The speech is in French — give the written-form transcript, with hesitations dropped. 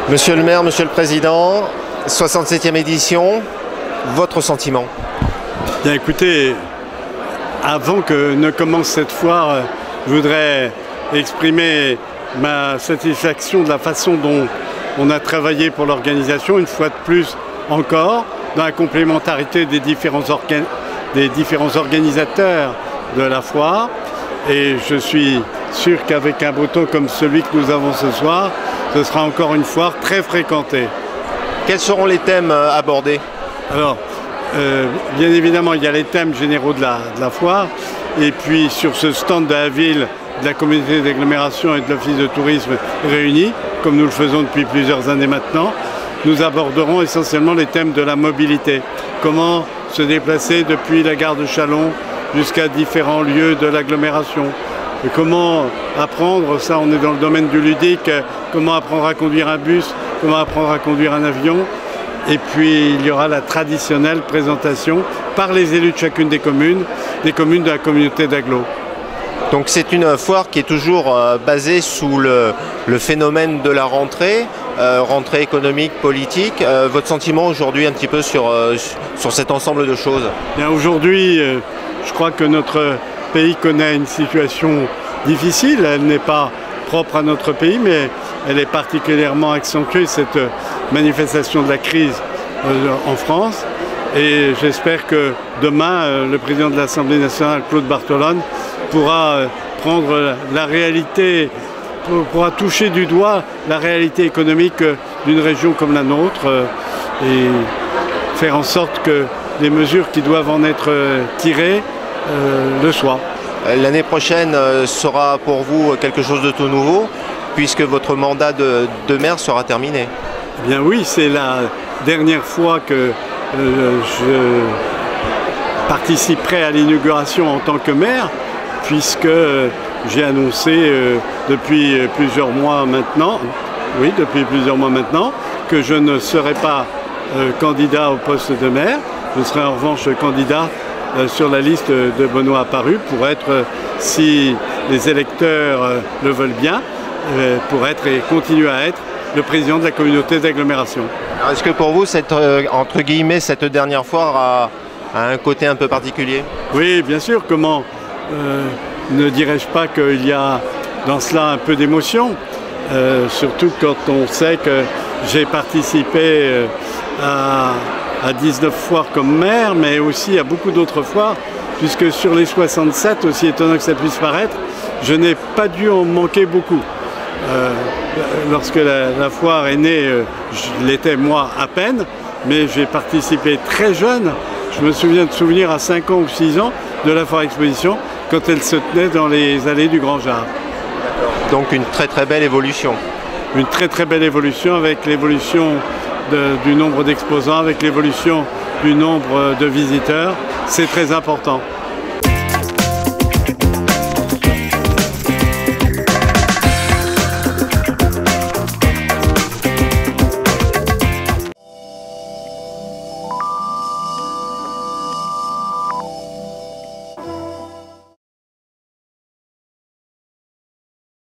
Monsieur le maire, monsieur le président, 67e édition, votre sentiment? Bien écoutez, avant que ne commence cette foire, je voudrais exprimer ma satisfaction de la façon dont on a travaillé pour l'organisation, une fois de plus encore, dans la complémentarité des différents organisateurs de la foire. Et je suis sûr qu'avec un beau temps comme celui que nous avons ce soir, ce sera encore une foire très fréquentée. Quels seront les thèmes abordés? Alors, bien évidemment, il y a les thèmes généraux de la foire. Et puis sur ce stand de la ville, de la communauté d'agglomération et de l'office de tourisme réunis, comme nous le faisons depuis plusieurs années maintenant, nous aborderons essentiellement les thèmes de la mobilité. Comment se déplacer depuis la gare de Châlons jusqu'à différents lieux de l'agglomération. Et comment apprendre, ça on est dans le domaine du ludique, comment apprendre à conduire un bus, comment apprendre à conduire un avion. Et puis il y aura la traditionnelle présentation par les élus de chacune des communes de la communauté d'agglo. Donc c'est une foire qui est toujours basée sous le phénomène de la rentrée, rentrée économique, politique. Votre sentiment aujourd'hui un petit peu sur cet ensemble de choses? Bien, aujourd'hui, je crois que notre pays connaît une situation difficile. Elle n'est pas propre à notre pays, mais elle est particulièrement accentuée, cette manifestation de la crise en France. Et j'espère que demain, le président de l'Assemblée nationale, Claude Bartolone, pourra prendre la réalité, pourra toucher du doigt la réalité économique d'une région comme la nôtre et faire en sorte que les mesures qui doivent en être tirées le soient. L'année prochaine sera pour vous quelque chose de tout nouveau, puisque votre mandat de maire sera terminé. Eh bien oui, c'est la dernière fois que je participerai à l'inauguration en tant que maire, puisque j'ai annoncé depuis plusieurs mois maintenant, que je ne serai pas candidat au poste de maire. Je serai en revanche candidat sur la liste de Benoît Apparu pour être, si les électeurs le veulent bien, pour être et continuer à être le président de la communauté d'agglomération. Est-ce que pour vous, entre guillemets, cette dernière foire a un côté un peu particulier? Oui, bien sûr. Comment ne dirais-je pas qu'il y a dans cela un peu d'émotion, surtout quand on sait que j'ai participé à 19 foires comme maire, mais aussi à beaucoup d'autres foires, puisque sur les 67, aussi étonnant que ça puisse paraître, je n'ai pas dû en manquer beaucoup. Lorsque la foire est née, je l'étais moi à peine, mais j'ai participé très jeune. Je me souviens de souvenirs à 5 ans ou 6 ans de la foire exposition, quand elle se tenait dans les allées du Grand Jard. Donc une très très belle évolution. Une très très belle évolution, avec l'évolution du nombre d'exposants, avec l'évolution du nombre de visiteurs. C'est très important.